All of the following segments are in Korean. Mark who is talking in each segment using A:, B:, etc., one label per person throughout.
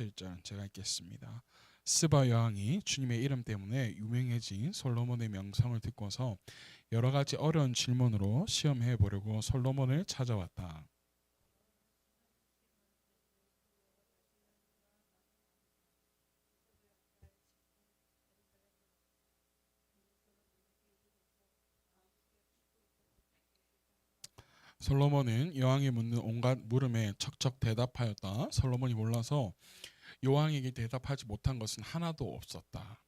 A: 17절 제가 읽겠습니다. 스바 여왕이 주님의 이름 때문에 유명해진 솔로몬의 명성을 듣고서 여러 가지 어려운 질문으로 시험해 보려고 솔로몬을 찾아왔다. 솔로몬은 여왕이 묻는 온갖 물음에 척척 대답하였다. 솔로몬이 몰라서 여왕에게 대답하지 못한 것은 하나도 없었다.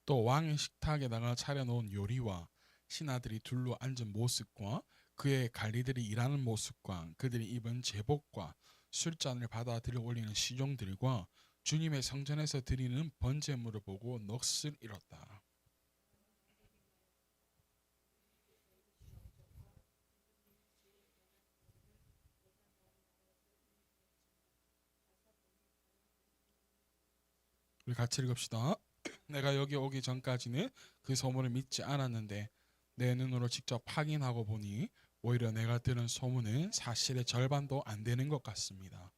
A: 또 왕의 식탁에다가 차려놓은 요리와 신하들이 둘러 앉은 모습과 그의 관리들이 일하는 모습과 그들이 입은 제복과 술잔을 받아 들여 올리는 시종들과 주님의 성전에서 드리는 번제물을 보고 넋을 잃었다. 우리 같이 읽읍시다. 내가 여기 오기 전까지는 그 소문을 믿지 않았는데 내 눈으로 직접 확인하고 보니 오히려 내가 들은 소문은 사실의 절반도 안 되는 것 같습니다.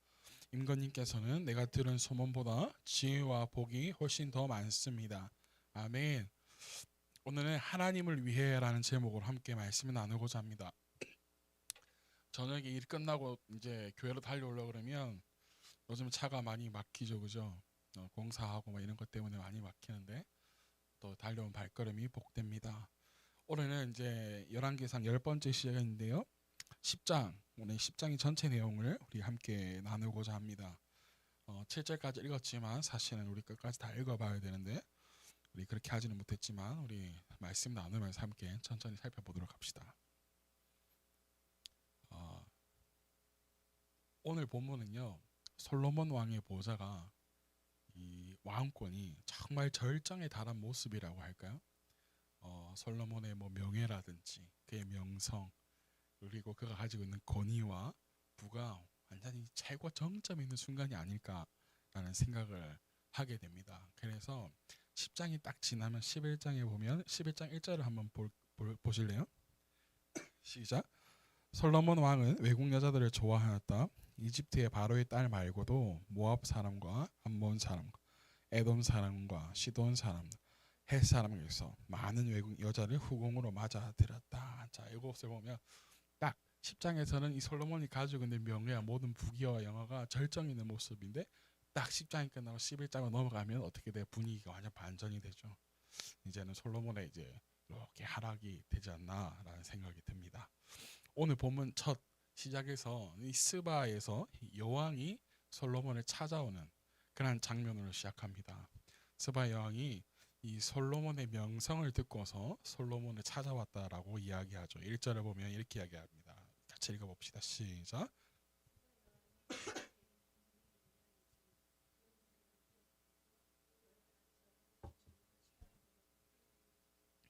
A: 임건님께서는 내가 들은 소문보다 지혜와 복이 훨씬 더 많습니다. 아멘. 오늘은 하나님을 위해라는 제목으로 함께 말씀을 나누고자 합니다. 저녁에 일 끝나고 이제 교회로 달려오려고 그러면 요즘 차가 많이 막히죠, 그죠? 공사하고 뭐 이런 것 때문에 많이 막히는데 또 달려온 발걸음이 복됩니다. 올해는 이제 열왕기상 10번째 시간인데요. 10장, 오늘 10장의 전체 내용을 우리 함께 나누고자 합니다. 7절까지 읽었지만 사실은 우리 끝까지 다 읽어봐야 되는데 우리 그렇게 하지는 못했지만 우리 말씀 나누면서 함께 천천히 살펴보도록 합시다. 오늘 본문은요, 솔로몬 왕의 보좌가 이 왕권이 정말 절정에 달한 모습이라고 할까요? 솔로몬의 뭐 명예라든지 그의 명성 그리고 그가 가지고 있는 권위와 부가 완전히 최고 정점에 있는 순간이 아닐까라는 생각을 하게 됩니다. 그래서 10장이 딱 지나면 11장에 보면 11장 1절을 한번 보실래요? 시작. 솔로몬 왕은 외국 여자들을 좋아하였다. 이집트의 바로의 딸 말고도 모압 사람과 암몬 사람, 에돔 사람과 시돈 사람, 헷 사람에게서 많은 외국 여자를 후궁으로 맞아들였다. 자, 이것을 보면 딱 10장에서는 이 솔로몬이 가지고 있는 명예와 모든 부귀와 영화가 절정 있는 모습인데 딱 10장이 끝나고 11장으로 넘어가면 어떻게 돼? 분위기가 완전 반전이 되죠. 이제는 솔로몬의 이제 이렇게 하락이 되지 않나라는 생각이 듭니다. 오늘 본문 첫 시작에서 이 스바에서 여왕이 솔로몬을 찾아오는 그런 장면으로 시작합니다. 스바 여왕이 이 솔로몬의 명성을 듣고서 솔로몬을 찾아왔다라고 이야기하죠. 1절을 보면 이렇게 이야기합니다. 같이 읽어봅시다. 시작.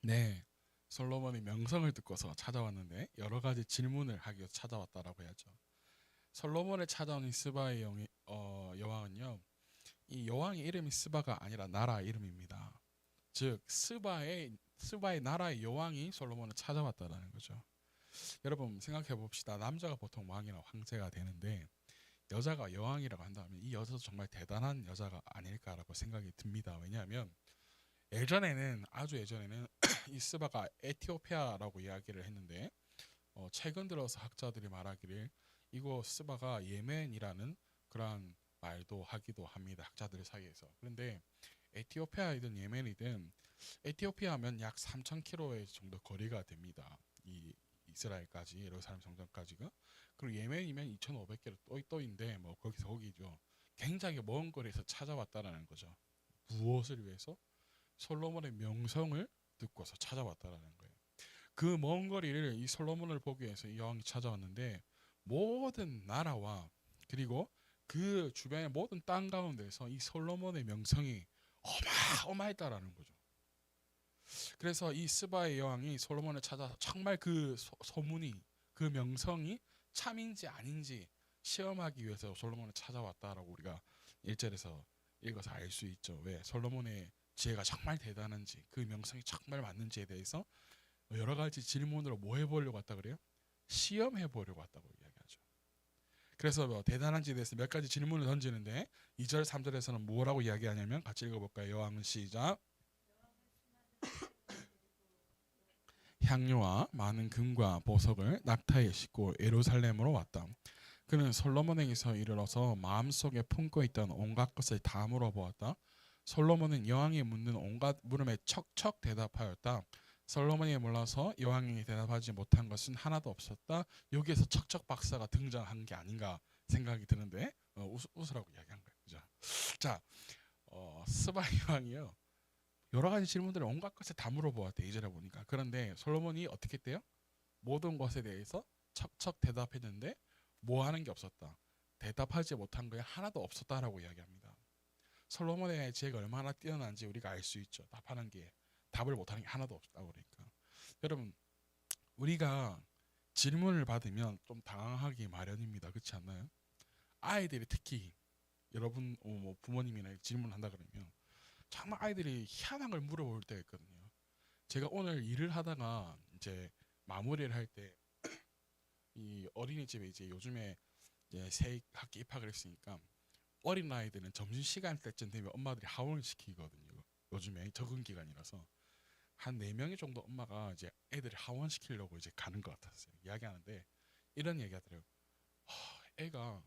A: 네, 솔로몬의 명성을 듣고서 찾아왔는데 여러 가지 질문을 하기 위해서 찾아왔다라고 해야죠. 솔로몬을 찾아온 이 스바의 여왕은요, 이 여왕의 이름이 스바가 아니라 나라 이름입니다. 즉 스바의 나라의 여왕이 솔로몬을 찾아왔다라는 거죠. 여러분 생각해 봅시다. 남자가 보통 왕이나 황제가 되는데 여자가 여왕이라고 한다면 이 여자도 정말 대단한 여자가 아닐까라고 생각이 듭니다. 왜냐하면 예전에는 아주 예전에는 이 스바가 에티오피아라고 이야기를 했는데 최근 들어서 학자들이 말하기를 이거 스바가 예멘이라는 그러한 말도 하기도 합니다. 학자들 사이에서. 그런데 에티오피아이든 예멘이든 에티오피아 하면 약 3,000km 정도 거리가 됩니다. 이 이스라엘까지 예루살렘 성전까지가. 그리고 예멘이면 2,500km 또인데 뭐 거기서 거기죠. 굉장히 먼 거리에서 찾아왔다라는 거죠. 무엇을 위해서? 솔로몬의 명성을 듣고서 찾아왔다라는 거예요. 그 먼 거리를 이 솔로몬을 보기 위해서 이 여왕이 찾아왔는데 모든 나라와 그리고 그 주변의 모든 땅 가운데서 이 솔로몬의 명성이 어마어마했다라는 거죠. 그래서 이 스바의 여왕이 솔로몬을 찾아 정말 그 소문이 그 명성이 참인지 아닌지 시험하기 위해서 솔로몬을 찾아왔다라고 우리가 1절에서 읽어서 알 수 있죠. 왜? 솔로몬의 지혜가 정말 대단한지 그 명성이 정말 맞는지에 대해서 여러 가지 질문으로 뭐 해보려고 했다 그래요? 시험해 보려고 했다고 이야기하죠. 그래서 뭐 대단한지에 대해서 몇 가지 질문을 던지는데 2절 3절에서는 뭐라고 이야기하냐면 같이 읽어볼까요? 여왕은 시작. 향료와 많은 금과 보석을 낙타에 싣고 예루살렘으로 왔다. 그는 솔로몬에게서 이르러서 마음속에 품고 있던 온갖 것을 다 물어보았다. 솔로몬은 여왕이 묻는 온갖 물음에 척척 대답하였다. 솔로몬이 몰라서 여왕이 대답하지 못한 것은 하나도 없었다. 여기에서 척척 박사가 등장한 게 아닌가 생각이 드는데 웃으라고 이야기한 거예요. 그죠? 자, 스바 여왕이요. 여러 가지 질문들을 온갖 것을 다 물어보았대. 2절에 보니까. 그런데 솔로몬이 어떻게 했대요? 모든 것에 대해서 척척 대답했는데 뭐 하는 게 없었다. 대답하지 못한 거에 하나도 없었다라고 이야기합니다. 솔로몬의 지혜가 얼마나 뛰어난지 우리가 알 수 있죠. 답하는 게 답을 못하는 게 하나도 없다고 그러니까. 여러분 우리가 질문을 받으면 좀 당황하기 마련입니다. 그렇지 않나요? 아이들이 특히 여러분 뭐 부모님이나 질문한다 그러면 정말 아이들이 희한한 걸 물어볼 때가 있거든요. 제가 오늘 일을 하다가 이제 마무리를 할 때 이 어린이집에 이제 요즘에 이제 새 학기 입학을 했으니까 어린 아이들은 점심 시간 때쯤 되면 엄마들이 하원을 시키거든요. 요즘에 적응 기간이라서 한 4명이 정도 엄마가 이제 애들을 하원 시키려고 이제 가는 것 같았어요. 이야기하는데 이런 얘기 하더래요. 애가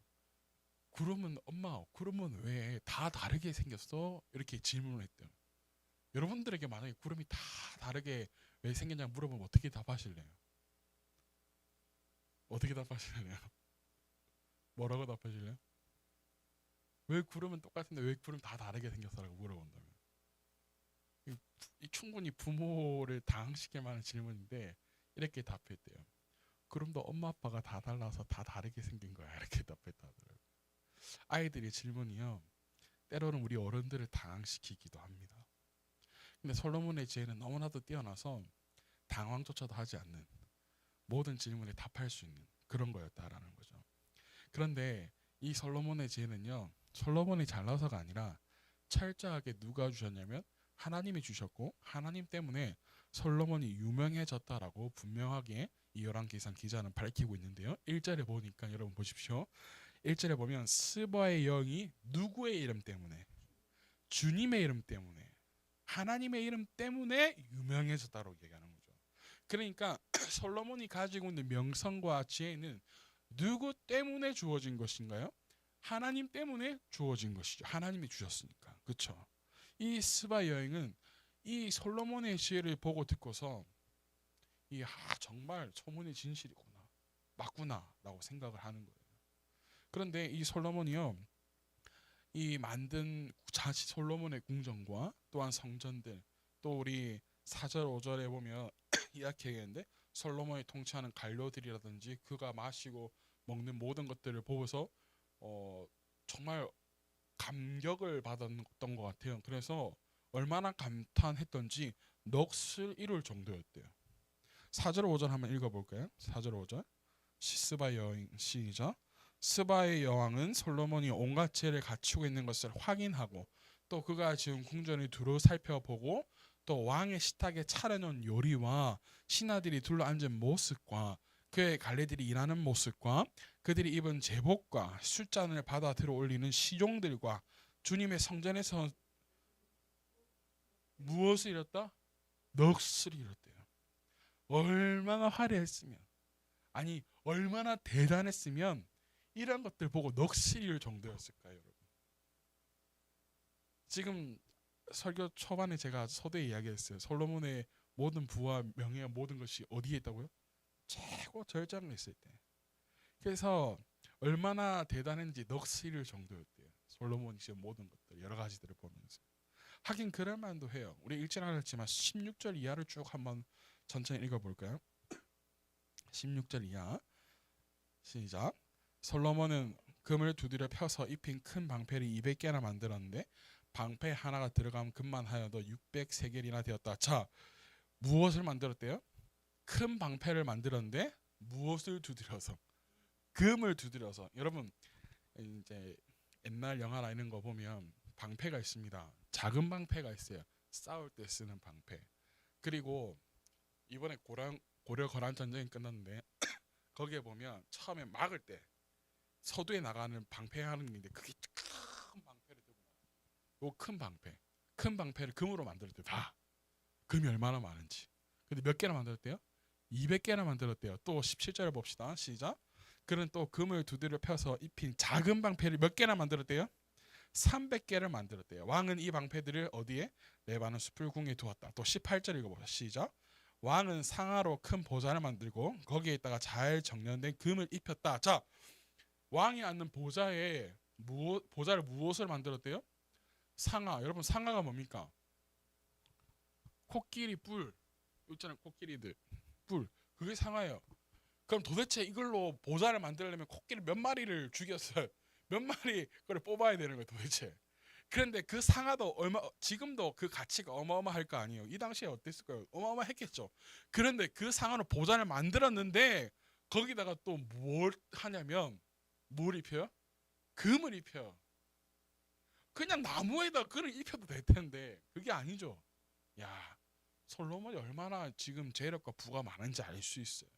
A: 구름은 엄마 구름은 왜 다 다르게 생겼어? 이렇게 질문을 했대요. 여러분들에게 만약에 구름이 다 다르게 왜 생겼냐 물어보면 어떻게 답하실래요? 어떻게 답하실래요? 뭐라고 답하실래요? 왜 구름은 똑같은데 왜 구름 다 다르게 생겼어라고 물어본다면 이 충분히 부모를 당황시킬 만한 질문인데 이렇게 답했대요. 구름도 엄마 아빠가 다 달라서 다 다르게 생긴 거야 이렇게 답했다 하더라고요. 아이들의 질문이요 때로는 우리 어른들을 당황시키기도 합니다. 근데 솔로몬의 지혜는 너무나도 뛰어나서 당황조차도 하지 않는 모든 질문에 답할 수 있는 그런 거였다라는 거죠. 그런데 이 솔로몬의 지혜는요 솔로몬이 잘나서가 아니라 철저하게 누가 주셨냐면 하나님이 주셨고 하나님 때문에 솔로몬이 유명해졌다라고 분명하게 이 열왕기상 기자는 밝히고 있는데요. 1절에 보니까 여러분 보십시오. 1절에 보면 스바의 영이 누구의 이름 때문에 주님의 이름 때문에 하나님의 이름 때문에 유명해졌다고 얘기하는 거죠. 그러니까 솔로몬이 가지고 있는 명성과 지혜는 누구 때문에 주어진 것인가요? 하나님 때문에 주어진 것이죠. 하나님이 주셨으니까. 그렇죠? 이 스바 여행은 이 솔로몬의 지혜를 보고 듣고서 정말 소문이 진실이구나. 맞구나라고 생각을 하는 거예요. 그런데 이 솔로몬이요. 이 만든 자치 솔로몬의 궁전과 또한 성전들 또 우리 4절 5절에 보면 이렇게 얘기했는데 솔로몬이 통치하는 관료들이라든지 그가 마시고 먹는 모든 것들을 보고서 정말 감격을 받았던 것 같아요. 그래서 얼마나 감탄했던지 넋을 잃을 정도였대요. 4절 5절 한번 읽어볼까요? 4절 5절 스바 여인 시작. 스바의 여왕은 솔로몬이 온갖 지혜를 갖추고 있는 것을 확인하고 또 그가 지은 궁전을 두루 살펴보고 또 왕의 식탁에 차려놓은 요리와 신하들이 둘러앉은 모습과 그의 관리들이 일하는 모습과 그들이 입은 제복과 술잔을 받아 들어 올리는 시종들과 주님의 성전에서 무엇을 잃었다? 넋을 잃었대요. 얼마나 화려했으면 아니 얼마나 대단했으면 이런 것들 보고 넋을 잃을 정도였을까요, 여러분? 지금 설교 초반에 제가 서두에 이야기했어요. 솔로몬의 모든 부와 명예와 모든 것이 어디에 있다고요? 최고 절정에 있을 때. 그래서 얼마나 대단했는지 넋을 잃을 정도였대요. 솔로몬이 지금 모든 것들 여러 가지들을 보면서. 하긴 그럴 만도 해요. 우리 읽진 않았지만 16절 이하를 쭉 한번 천천히 읽어볼까요? 16절 이하 시작. 솔로몬은 금을 두드려 펴서 입힌 큰 방패를 200개나 만들었는데 방패 하나가 들어가면 금만 하여도 600세겔이나 되었다. 자, 무엇을 만들었대요? 큰 방패를 만들었는데 무엇을 두드려서? 금을 두드려서. 여러분 이제 옛날 영화나 이런 거 보면 방패가 있습니다. 작은 방패가 있어요. 싸울 때 쓰는 방패. 그리고 이번에 고려 거란 전쟁이 끝났는데 거기에 보면 처음에 막을 때 서두에 나가는 방패하는 게 있는데 그게 큰 방패를 들고 나가. 요 큰 방패를 금으로 만들었대요. 다 금이 얼마나 많은지. 근데 몇 개나 만들었대요? 200개나 만들었대요. 또 17절을 봅시다. 시작. 그는 또 금을 두 대를 펴서 입힌 작은 방패를 몇 개나 만들었대요? 300개를 만들었대요. 왕은 이 방패들을 어디에? 레바논 숲을 궁에 두었다. 또 18절 읽어보세요. 시작. 왕은 상하로 큰 보좌를 만들고 거기에 있다가 잘 정련된 금을 입혔다. 자, 왕이 앉는 보좌를 무엇을 만들었대요? 상하. 여러분 상하가 뭡니까? 코끼리 뿔 있잖아요. 코끼리들 뿔. 그게 상하예요. 그럼 도대체 이걸로 보좌를 만들려면 코끼리 몇 마리를 죽였어요? 몇 마리 그걸 뽑아야 되는 거예요 도대체. 그런데 그 상하도 지금도 그 가치가 어마어마할 거 아니에요. 이 당시에 어땠을까요? 어마어마했겠죠. 그런데 그 상하로 보좌를 만들었는데 거기다가 또 뭘 하냐면 뭘 입혀요? 금을 입혀요. 그냥 나무에다 금을 입혀도 될 텐데 그게 아니죠. 야, 솔로몬이 얼마나 지금 재력과 부가 많은지 알 수 있어요.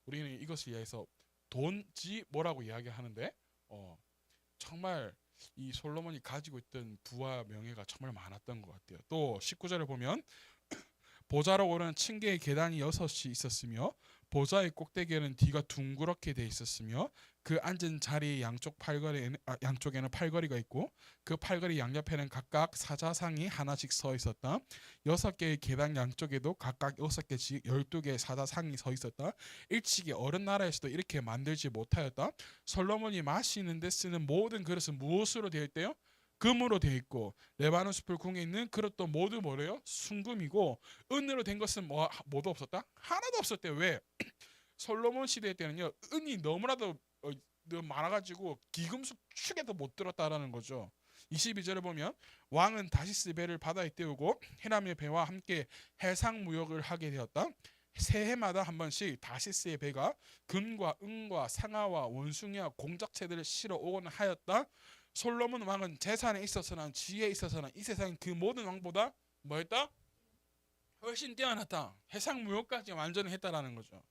A: 우리는 이것을 위해서 돈지 뭐라고 이야기하는데 정말 이 솔로몬이 가지고 있던 부와 명예가 정말 많았던 것 같아요. 또 19절에 보면 보좌로 오르는 층계의 계단이 6이 있었으며 보좌의 꼭대기에는 뒤가 둥그렇게 돼 있었으며 그 앉은 자리 양쪽에는 팔걸이가 있고 그 팔걸이 양옆에는 각각 사자상이 하나씩 서 있었다. 6개의 계단 양쪽에도 각각 6개씩 12개의 사자상이 서 있었다. 일찍이 어른 나라에서도 이렇게 만들지 못하였다. 솔로몬이 마시는 데 쓰는 모든 그릇은 무엇으로 되어 있대요? 금으로 되어 있고 레바논 숲을 궁에 있는 그릇도 모두 뭐래요? 순금이고 은으로 된 것은 뭐도 없었다? 하나도 없었대요. 왜? 솔로몬 시대 때는요 은이 너무나도 많아가지고 기금속 축에도 못 들었다라는 거죠. 22절을 보면 왕은 다시스 배를 바다에 띄우고 헤람의 배와 함께 해상 무역을 하게 되었다. 새해마다 한 번씩 다시스의 배가 금과 은과 상아와 원숭이와 공작체들을 실어 오곤 하였다. 솔로몬 왕은 재산에 있어서나 지혜에 있어서나 이 세상 그 모든 왕보다 뭐였다? 훨씬 뛰어났다. 해상 무역까지 완전히 했다라는 거죠.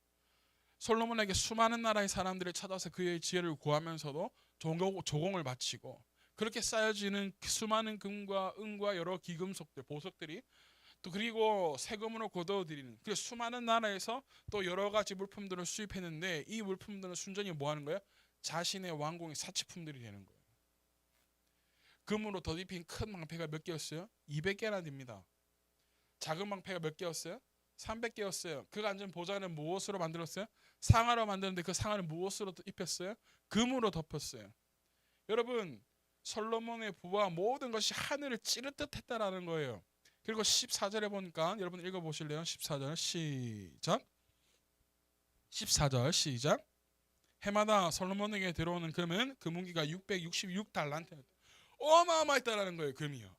A: 솔로몬에게 수많은 나라의 사람들을 찾아서 그의 지혜를 구하면서도 조공을 바치고 그렇게 쌓여지는 수많은 금과 은과 여러 기금속들, 보석들이 또 그리고 세금으로 거둬들이는 그 수많은 나라에서 또 여러 가지 물품들을 수입했는데 이 물품들은 순전히 뭐 하는 거예요? 자신의 왕궁의 사치품들이 되는 거예요. 금으로 덧입힌 큰 방패가 몇 개였어요? 200개나 됩니다. 작은 방패가 몇 개였어요? 300개였어요. 그가 앉은 보좌는 무엇으로 만들었어요? 상아로 만드는데 그 상아를 무엇으로 입혔어요? 금으로 덮었어요. 여러분 솔로몬의 부와 모든 것이 하늘을 찌르듯 했다라는 거예요. 그리고 14절에 보니까 여러분 읽어보실래요? 14절 시작. 14절 시작. 해마다 솔로몬에게 들어오는 금은 금운기가 666달란트 어마어마했다라는 거예요. 금이요.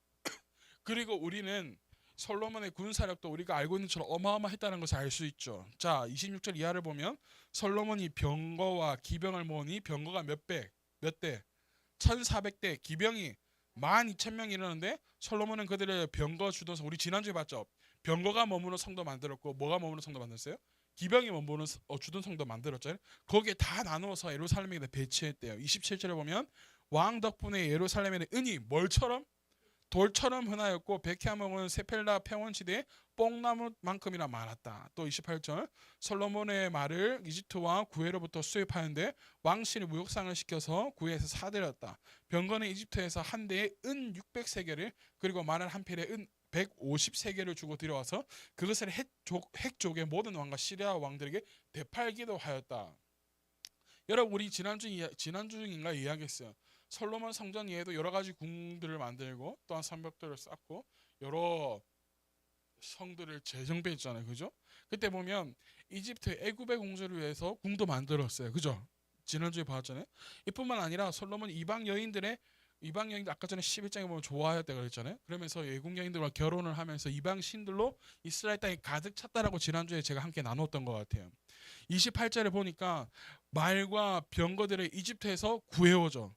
A: 그리고 우리는 솔로몬의 군사력도 우리가 알고 있는 것처럼 어마어마했다는 것을 알 수 있죠. 자 26절 이하를 보면 솔로몬이 병거와 기병을 모으니 병거가 몇 대? 1400대 기병이 12,000명이 이르는데 솔로몬은 그들의 병거 주던 우리 지난주에 봤죠. 병거가 머무는 성도 만들었고 뭐가 머무는 성도 만들었어요? 기병이 머무는 주둔 성도 만들었잖아요. 거기에 다 나누어서 예루살렘에 배치했대요. 27절에 보면 왕 덕분에 예루살렘에는 은이 뭘처럼? 돌처럼 흔하였고 백해아목은 세펠라 평원지대에 뽕나무만큼이나 많았다. 또 28절 솔로몬의 말을 이집트와 구해로부터 수입하는데 왕실이 무역상을 시켜서 구해에서 사들였다. 병거는 이집트에서 한 대에 은 600세겔을 그리고 말을 한 필에 은 150세겔을 주고 들여와서 그것을 핵족의 모든 왕과 시리아 왕들에게 되팔기도 하였다. 여러분 우리 지난주인가 이야기했어요. 솔로몬 성전 이외에도 여러 가지 궁들을 만들고 또한 성벽들을 쌓고 여러 성들을 재정비했잖아요. 그죠? 그때 보면 이집트 애굽의 공주를 위해서 궁도 만들었어요. 그죠? 지난주에 봤잖아요. 이뿐만 아니라 솔로몬 이방 여인들 아까 전에 11장에 보면 좋아했다고 그랬잖아요. 그러면서 외국 여인들과 결혼을 하면서 이방 신들로 이스라엘 땅이 가득 찼다라고 지난주에 제가 함께 나눴던 것 같아요. 28절에 보니까 말과 병거들을 이집트에서 구해오죠.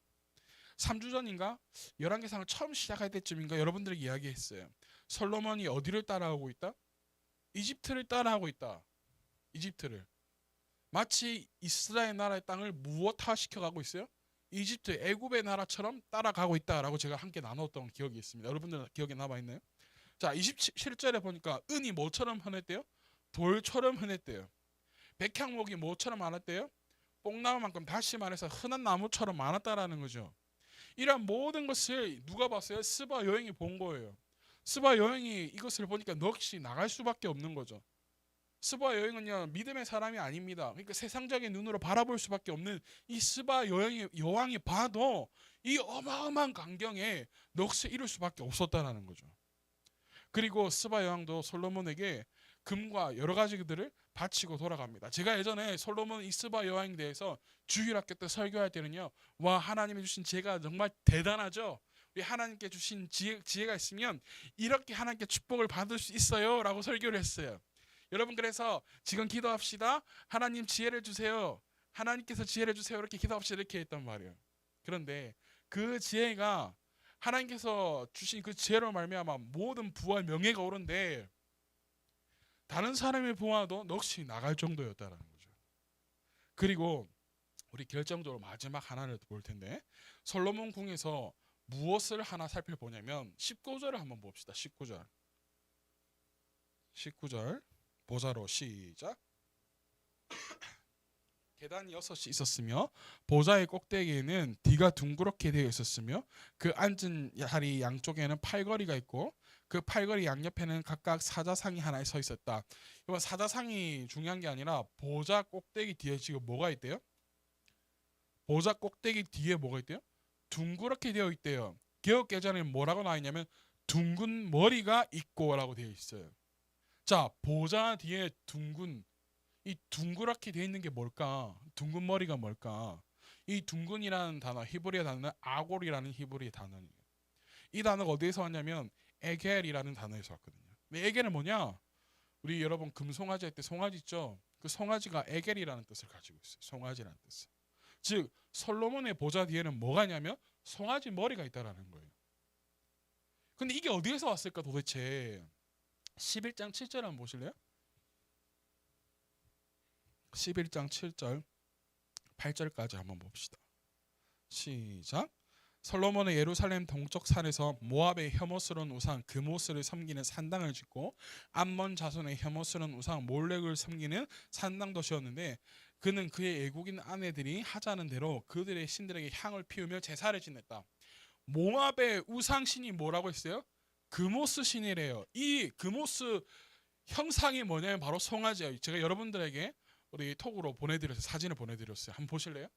A: 3주 전인가 11개상을 처음 시작할 때쯤인가 여러분들에게 이야기했어요. 솔로몬이 어디를 따라오고 있다? 이집트를 따라하고 있다. 이집트를. 마치 이스라엘 나라의 땅을 무엇화시켜가고 있어요? 이집트, 애굽의 나라처럼 따라가고 있다라고 제가 함께 나눴던 기억이 있습니다. 여러분들 기억에 남아있나요? 자, 27절에 보니까 은이 뭐처럼 흔했대요? 돌처럼 흔했대요. 백향목이 뭐처럼 많았대요? 뽕나무만큼, 다시 말해서 흔한 나무처럼 많았다라는 거죠. 이러한 모든 것을 누가 봤어요? 스바 여행이 본 거예요. 스바 여행이 이것을 보니까 넋이 나갈 수밖에 없는 거죠. 스바 여행은요, 믿음의 사람이 아닙니다. 그러니까 세상적인 눈으로 바라볼 수밖에 없는 이 스바 여왕이 봐도 이 어마어마한 광경에 넋을 잃을 수밖에 없었다는 거죠. 그리고 스바 여왕도 솔로몬에게 금과 여러 가지들을 바치고 돌아갑니다. 제가 예전에 솔로몬 이 스바 여왕에 대해서 주일학교 때 설교할 때는요, 와, 하나님이 주신 지혜가 정말 대단하죠. 우리 하나님께 주신 지혜가 있으면 이렇게 하나님께 축복을 받을 수 있어요 라고 설교를 했어요. 여러분, 그래서 지금 기도합시다. 하나님 지혜를 주세요. 하나님께서 지혜를 주세요. 이렇게 기도합시다. 이렇게 했단 말이에요. 그런데 그 지혜가 하나님께서 주신 그 지혜로 말미암아 모든 부와 명예가 오른데 다른 사람의 부와도 넋이 나갈 정도였다는 거죠. 그리고 우리 결정적으로 마지막 하나를 볼 텐데, 솔로몬 궁에서 무엇을 하나 살펴보냐면 19절을 한번 봅시다. 19절 보자로 시작. 계단이 6이 있었으며 보좌의 꼭대기에는 뒤가 둥그렇게 되어 있었으며 그 앉은 자리 양쪽에는 팔걸이가 있고 그 팔걸이 양옆에는 각각 사자상이 하나 서 있었다. 이번 사자상이 중요한 게 아니라 보좌 꼭대기 뒤에 지금 뭐가 있대요? 보좌 꼭대기 뒤에 뭐가 있대요? 둥그렇게 되어 있대요. 개역개정에는 뭐라고 나와 있냐면 둥근 머리가 있고 라고 되어 있어요. 자, 보좌 뒤에 이 둥그렇게 되어 있는 게 뭘까? 둥근 머리가 뭘까? 이 둥근이라는 단어, 히브리어 단어는 아골이라는 히브리어 단어예요. 이 단어가 어디에서 왔냐면 에겔이라는 단어에서 왔거든요. 근데 에겔은 뭐냐? 우리 여러분 금송아지 할 때 송아지 있죠? 그 송아지가 에겔이라는 뜻을 가지고 있어요. 송아지라는 뜻. 즉 솔로몬의 보좌 뒤에는 뭐가 있냐면 송아지 머리가 있다라는 거예요. 근데 이게 어디에서 왔을까 도대체? 11장 7절 한번 보실래요? 11장 7절 8절까지 한번 봅시다. 시작. 솔로몬의 예루살렘 동쪽 산에서 모압의 혐오스러운 우상 그모스를 섬기는 산당을 짓고 암몬 자손의 혐오스러운 우상 몰렉을 섬기는 산당 도시였는데 그는 그의 외국인 아내들이 하자는 대로 그들의 신들에게 향을 피우며 제사를 지냈다. 모압의 우상신이 뭐라고 했어요? 그모스 신이래요. 이 그모스 형상이 뭐냐면 바로 송아지예요. 제가 여러분들에게 우리 톡으로 보내드렸어요. 사진을 보내드렸어요. 한번 보실래요?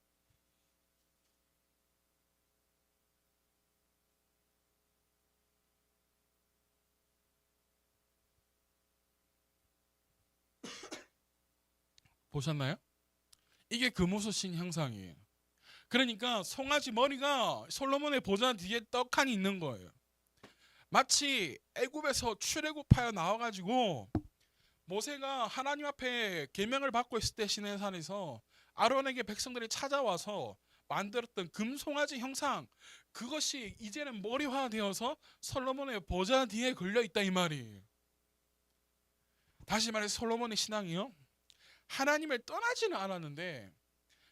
A: 보셨나요? 이게 금오수신 형상이에요. 그러니까 송아지 머리가 솔로몬의 보좌 뒤에 떡하니 있는 거예요. 마치 애굽에서 출애굽하여 나와가지고 모세가 하나님 앞에 계명을 받고 있을 때 시내산에서 아론에게 백성들이 찾아와서 만들었던 금송아지 형상, 그것이 이제는 머리화되어서 솔로몬의 보좌 뒤에 걸려있다 이 말이에요. 다시 말해서 솔로몬의 신앙이요, 하나님을 떠나지는 않았는데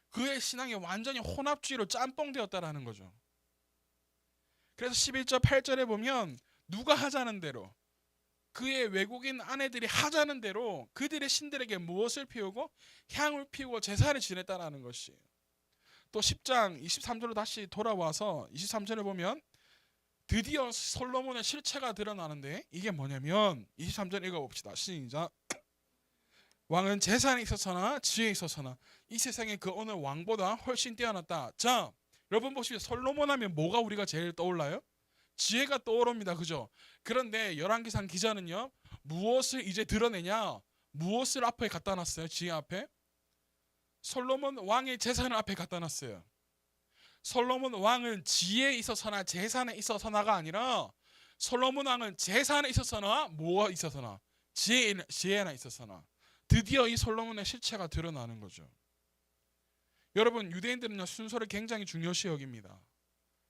A: 그의 신앙이 완전히 혼합주의로 짬뽕되었다라는 거죠. 그래서 11절 8절에 보면 누가 하자는 대로, 그의 외국인 아내들이 하자는 대로 그들의 신들에게 무엇을 피우고 향을 피우고 제사를 지냈다라는 것이에요. 또 10장 23절로 다시 돌아와서 23절을 보면 드디어 솔로몬의 실체가 드러나는데 이게 뭐냐면 23절 읽어봅시다. 시작. 왕은 재산에 있어서나 지혜에 있어서나 이 세상에 그 어느 왕보다 훨씬 뛰어났다. 자, 여러분 보시면 솔로몬 하면 뭐가 우리가 제일 떠올라요? 지혜가 떠오릅니다. 그죠? 그런데 열왕기상 기자는요, 무엇을 이제 드러내냐? 무엇을 앞에 갖다 놨어요? 지혜 앞에? 솔로몬 왕의 재산을 앞에 갖다 놨어요. 솔로몬 왕은 지혜에 있어서나 재산에 있어서나가 아니라 솔로몬 왕은 재산에 있어서나 뭐가 있어서나 지혜나 있어서나 드디어 이 솔로몬의 실체가 드러나는 거죠. 여러분, 유대인들은 순서를 굉장히 중요시 여깁니다.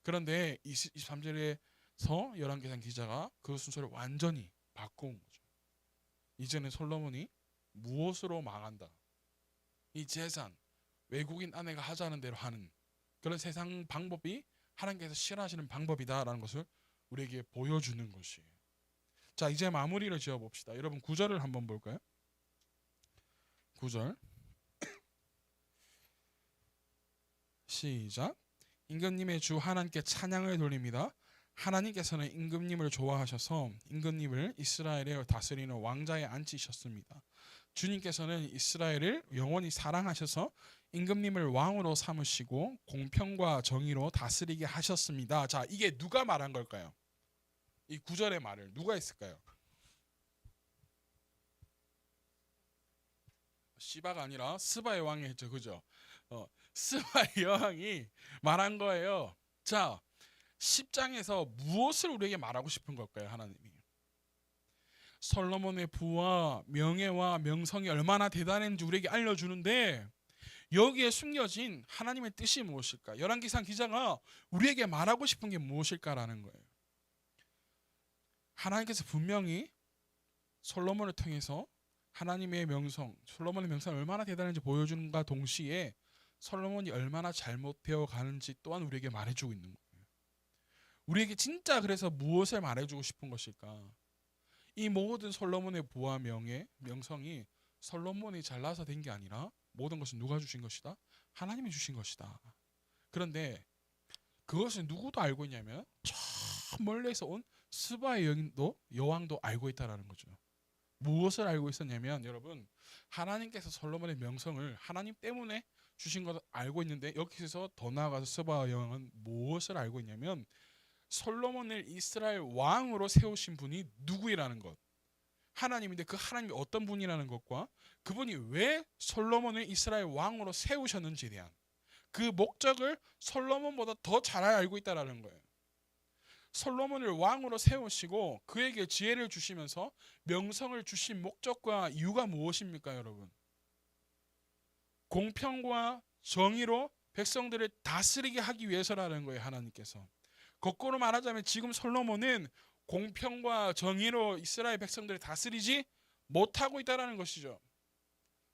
A: 그런데 23절에서 열왕기상 기자가 그 순서를 완전히 바꾼 거죠. 이제는 솔로몬이 무엇으로 망한다. 이 재산, 외국인 아내가 하자는 대로 하는 그런 세상 방법이 하나님께서 싫어하시는 방법이다라는 것을 우리에게 보여주는 것이에요. 자, 이제 마무리를 지어봅시다. 여러분 9절을 한번 볼까요? 9절 시작. 임금님의 주 하나님께 찬양을 돌립니다. 하나님께서는 임금님을 좋아하셔서 임금님을 이스라엘을 다스리는 왕자에 앉히셨습니다. 주님께서는 이스라엘을 영원히 사랑하셔서 임금님을 왕으로 삼으시고 공평과 정의로 다스리게 하셨습니다. 자, 이게 누가 말한 걸까요? 이 9절의 말을 누가 했을까요? 시바가 아니라 스바의 왕이 했죠. 그죠? 스바의 여왕이 말한 거예요. 자, 10장에서 무엇을 우리에게 말하고 싶은 걸까요? 하나님이 솔로몬의 부와 명예와 명성이 얼마나 대단했는지 우리에게 알려주는데 여기에 숨겨진 하나님의 뜻이 무엇일까? 열왕기상 기자가 우리에게 말하고 싶은 게 무엇일까라는 거예요. 하나님께서 분명히 솔로몬을 통해서 하나님의 명성, 솔로몬의 명성이 얼마나 대단한지 보여주는가 동시에 솔로몬이 얼마나 잘못되어 가는지 또한 우리에게 말해주고 있는 거예요. 우리에게 진짜 그래서 무엇을 말해주고 싶은 것일까? 이 모든 솔로몬의 부와 명예, 명성이 솔로몬이 잘나서 된 게 아니라 모든 것은 누가 주신 것이다? 하나님이 주신 것이다. 그런데 그것을 누구도 알고 있냐면 저 멀리서 온 스바의 여왕도 알고 있다는 거죠. 무엇을 알고 있었냐면 여러분 하나님께서 솔로몬의 명성을 하나님 때문에 주신 것을 알고 있는데 여기서 더 나아가서 스바 여왕은 무엇을 알고 있냐면 솔로몬을 이스라엘 왕으로 세우신 분이 누구이라는 것, 하나님인데 그 하나님이 어떤 분이라는 것과 그분이 왜 솔로몬을 이스라엘 왕으로 세우셨는지에 대한 그 목적을 솔로몬보다 더 잘 알고 있다는 거예요. 솔로몬을 왕으로 세우시고 그에게 지혜를 주시면서 명성을 주신 목적과 이유가 무엇입니까, 여러분? 공평과 정의로 백성들을 다스리게 하기 위해서라는 거예요, 하나님께서. 거꾸로 말하자면 지금 솔로몬은 공평과 정의로 이스라엘 백성들을 다스리지 못하고 있다는 것이죠.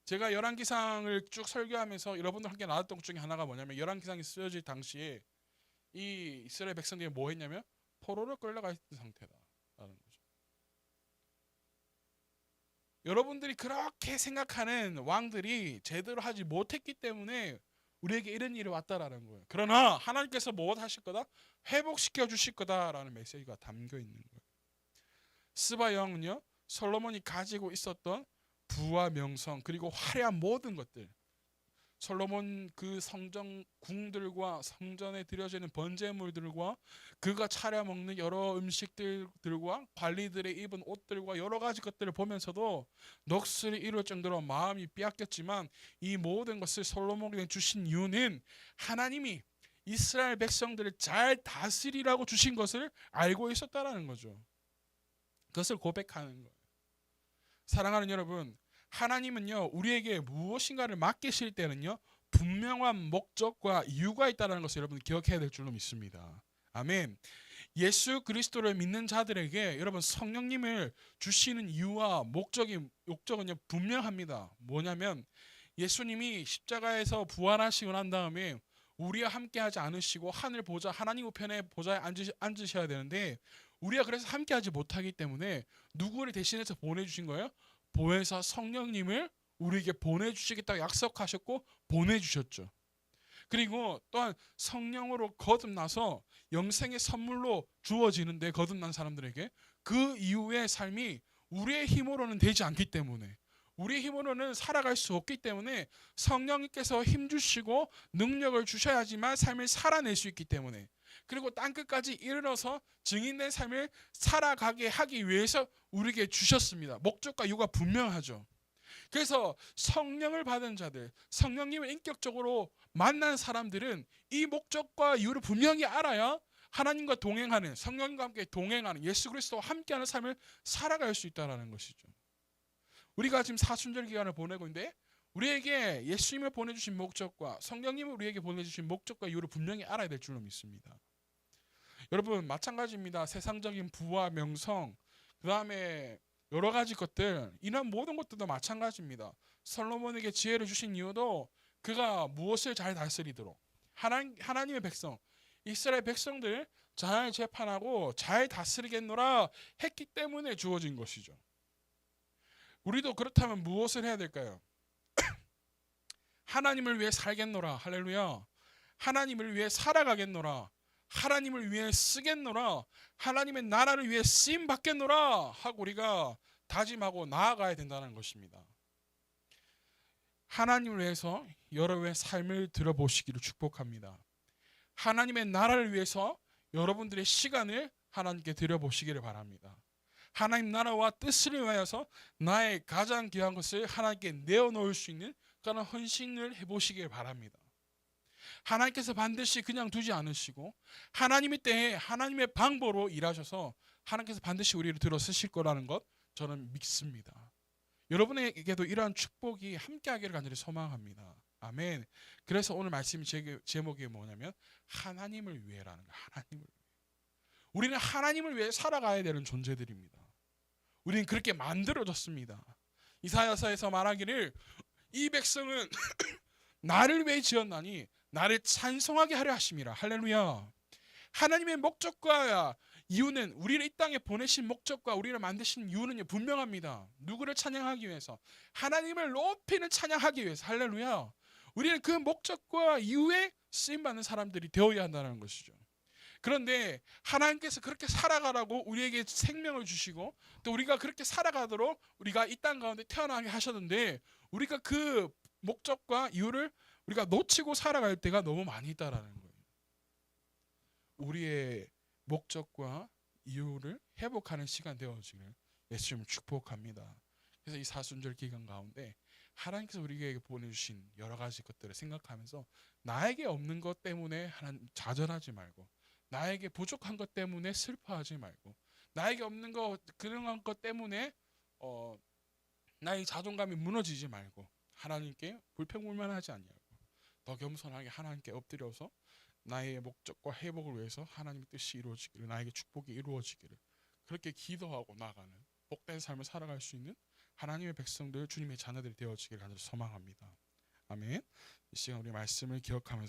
A: 제가 열왕기상을 쭉 설교하면서 여러분들 함께 나눴던 것 중에 하나가 뭐냐면 열왕기상이 쓰여질 당시에 이 이스라엘 백성들이 뭐 했냐면 포로로 끌려가 있던 상태다라는 거죠. 여러분들이 그렇게 생각하는 왕들이 제대로 하지 못했기 때문에 우리에게 이런 일이 왔다라는 거예요. 그러나 하나님께서 무엇 하실 거다? 회복시켜 주실 거다라는 메시지가 담겨 있는 거예요. 스바 여왕은요 솔로몬이 가지고 있었던 부와 명성 그리고 화려한 모든 것들, 솔로몬 그 성전 궁들과 성전에 드려지는 번제물들과 그가 차려 먹는 여러 음식들과 관리들의 입은 옷들과 여러 가지 것들을 보면서도 넋을 잃을 정도로 마음이 빼앗겼지만 이 모든 것을 솔로몬에게 주신 이유는 하나님이 이스라엘 백성들을 잘 다스리라고 주신 것을 알고 있었다라는 거죠. 그것을 고백하는 거예요. 사랑하는 여러분, 하나님은요 우리에게 무엇인가를 맡기실 때는요 분명한 목적과 이유가 있다는 것을 여러분 기억해야 될 줄로 믿습니다. 아멘. 예수 그리스도를 믿는 자들에게 여러분 성령님을 주시는 이유와 목적은요 분명합니다. 뭐냐면 예수님이 십자가에서 부활하시고 난 다음에 우리와 함께하지 않으시고 하늘 보좌 하나님 우편의 보좌에 앉으셔야 되는데 우리가 그래서 함께하지 못하기 때문에 누구를 대신해서 보내주신 거예요? 보혜사 성령님을 우리에게 보내주시겠다고 약속하셨고 보내주셨죠. 그리고 또한 성령으로 거듭나서 영생의 선물로 주어지는데 거듭난 사람들에게 그 이후의 삶이 우리의 힘으로는 되지 않기 때문에 우리의 힘으로는 살아갈 수 없기 때문에 성령님께서 힘주시고 능력을 주셔야지만 삶을 살아낼 수 있기 때문에 그리고 땅끝까지 이르러서 증인된 삶을 살아가게 하기 위해서 우리에게 주셨습니다. 목적과 이유가 분명하죠. 그래서 성령을 받은 자들, 성령님을 인격적으로 만난 사람들은 이 목적과 이유를 분명히 알아야 하나님과 동행하는, 성령님과 함께 동행하는, 예수 그리스도와 함께하는 삶을 살아갈 수 있다는 것이죠. 우리가 지금 사순절 기간을 보내고 있는데 우리에게 예수님을 보내주신 목적과 성령님을 우리에게 보내주신 목적과 이유를 분명히 알아야 될 줄로 믿습니다. 여러분 마찬가지입니다. 세상적인 부와 명성, 그 다음에 여러 가지 것들, 이런 모든 것들도 마찬가지입니다. 솔로몬에게 지혜를 주신 이유도 그가 무엇을 잘 다스리도록 하나님의 백성, 이스라엘 백성들 잘 재판하고 잘 다스리겠노라 했기 때문에 주어진 것이죠. 우리도 그렇다면 무엇을 해야 될까요? 하나님을 위해 살겠노라. 할렐루야. 하나님을 위해 살아가겠노라. 하나님을 위해 쓰겠노라. 하나님의 나라를 위해 쓰임 받겠노라 하고 우리가 다짐하고 나아가야 된다는 것입니다. 하나님을 위해서 여러분의 삶을 들어보시기를 축복합니다. 하나님의 나라를 위해서 여러분들의 시간을 하나님께 드려보시기를 바랍니다. 하나님 나라와 뜻을 위하여서 나의 가장 귀한 것을 하나님께 내어놓을 수 있는 그런 헌신을 해보시길 바랍니다. 하나님께서 반드시 그냥 두지 않으시고 하나님의 때에 하나님의 방법으로 일하셔서 하나님께서 반드시 우리를 들어 쓰실 거라는 것 저는 믿습니다. 여러분에게도 이러한 축복이 함께하기를 간절히 소망합니다. 아멘. 그래서 오늘 말씀 제목이 뭐냐면 하나님을 위해라는 거예요. 하나님을 위해. 우리는 하나님을 위해 살아가야 되는 존재들입니다. 우리는 그렇게 만들어졌습니다. 이사야서에서 말하기를 이 백성은 나를 위해 지었나니 나를 찬송하게 하려 하심이라. 할렐루야. 하나님의 목적과 이유는 우리를 이 땅에 보내신 목적과 우리를 만드신 이유는 분명합니다. 누구를 찬양하기 위해서? 하나님을 높이는 찬양하기 위해서. 할렐루야. 우리는 그 목적과 이유에 쓰임받는 사람들이 되어야 한다는 것이죠. 그런데 하나님께서 그렇게 살아가라고 우리에게 생명을 주시고 또 우리가 그렇게 살아가도록 우리가 이 땅 가운데 태어나게 하셨는데 우리가 그 목적과 이유를 우리가 놓치고 살아갈 때가 너무 많이 있다라는 거예요. 우리의 목적과 이유를 회복하는 시간 되어지기를 예수님을 축복합니다. 그래서 이 사순절 기간 가운데 하나님께서 우리에게 보내주신 여러 가지 것들을 생각하면서 나에게 없는 것 때문에 하나님 좌절하지 말고 나에게 부족한 것 때문에 슬퍼하지 말고 나에게 없는 것 그런 것 때문에 나의 자존감이 무너지지 말고 하나님께 불평불만하지 않냐고 더 겸손하게 하나님께 엎드려서 나의 목적과 회복을 위해서 하나님의 뜻이 이루어지기를 나에게 축복이 이루어지기를 그렇게 기도하고 나가는 복된 삶을 살아갈 수 있는 하나님의 백성들 주님의 자녀들이 되어지기를 간절히 소망합니다. 아멘. 이 시간 우리 말씀을 기억하면서